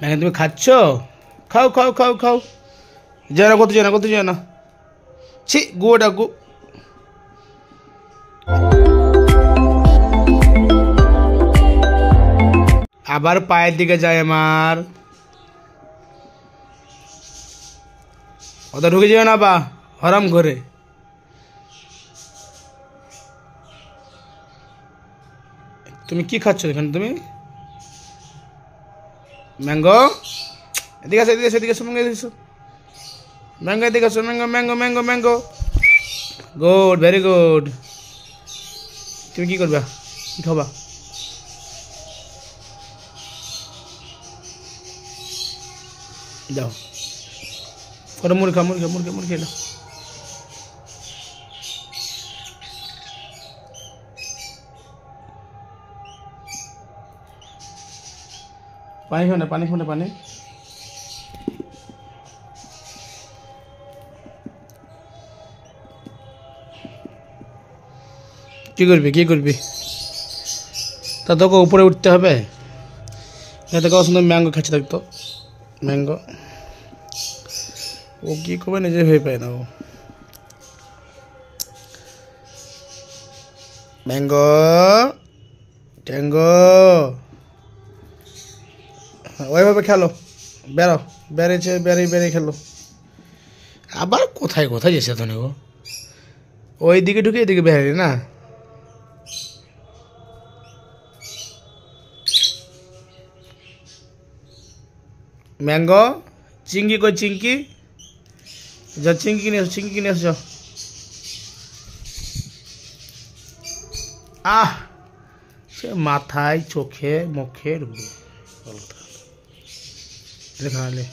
Mango তুমি খাচ্ছ? খাও খাও খাও খাও। যায় না, করতে যায় না, করতে যায় না। ছি, গুয়োটা গু। আবার পায়ের দিকে যায় আমার। ওটা ঢুকে যাবে না বা হরাম ঘরে। তুমি কি খাচ্ছ এখানে তুমি? ম্যাঙ্গো, এদিকে আসো, এদিকে আসো, এদিকে আসো, ম্যাঙ্গো এদিকে আসো, ম্যাঙ্গো এদিকে আসো, mango mango mango mango. Good, very good. তুমি কি করবা? কি খাবা? যাও, ওটা মুড়ি খা, মুড়ি খা, মুড়ি খা, মুড়ি খেলো। পানি খাও না, পানি খাও না, পানি। কি করবি, কি করবি? তা তোকে উপরে উঠতে হবে। এতে কত সুন্দর ম্যাঙ্গো খাচ্ছে থাকতো। ম্যাঙ্গো ও কি করবে, নিজে ভেবে পায় না ও। ম্যাঙ্গো, ট্যাঙ্গো, ওইভাবে খেলো। বেরো, বেড়েছে, বেড়ে বেড়ে খেলো। আবার কোথায় কোথায় যেছে তো ও? ওই দিকে ঢুকে এদিকে বেড়ে না। ম্যাঙ্গো, চিংকি কই চিংকি? যা চিংকি কিনে আসো, চিংকি কিনে আসো। আহ, সে মাথায় চোখে মুখে ঢুকবে। খাওয়ালে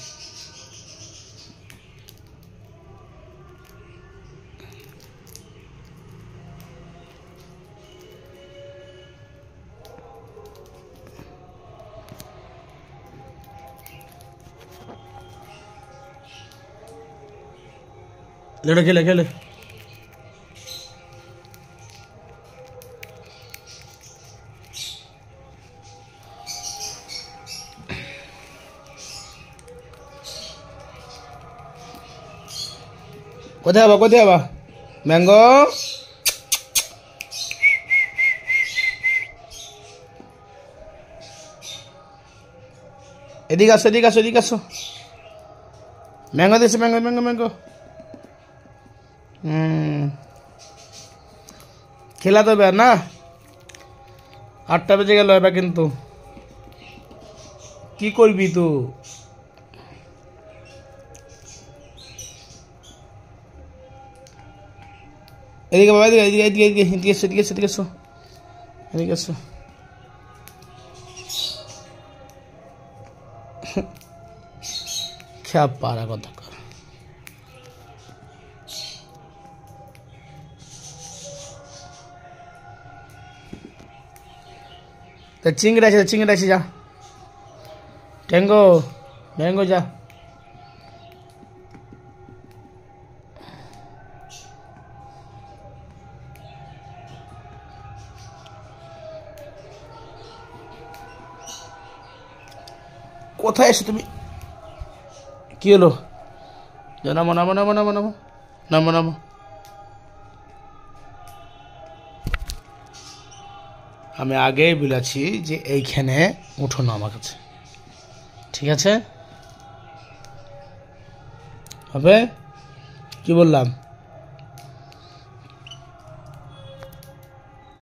লেড়ে খেলে খেলে। কোথায় যাবা, কোথায় যাবা? ম্যাঙ্গো, এদিকে আসো, এদিকে আসো, এদিকে আসো। ম্যাঙ্গো দিয়েছে, ম্যাঙ্গো ম্যাঙ্গো ম্যাঙ্গো। খেলা তো এবার না, 8টা বেজে গেল এবার। কিন্তু কি করবি তুই? এদিকে বাবা, এদিকে এদিকে এদিকে এদিকে এদিকে এসো, এদিকে এসো, এদিকে এসো, এদিকে এসো। খেয়া পারা কথা কর। তা চিংড়ি আছে, চিংড়ি আছে, যা। ট্যাঙ্গো, ম্যাঙ্গো যা। কোথায় এসো তুমি? কি হলো? নামো নামো নামো নামো নামো নামো নামো। আমি আগেই বলেছি যে এইখানে উঠো না আমার কাছে, ঠিক আছে? হবে? কি বললাম?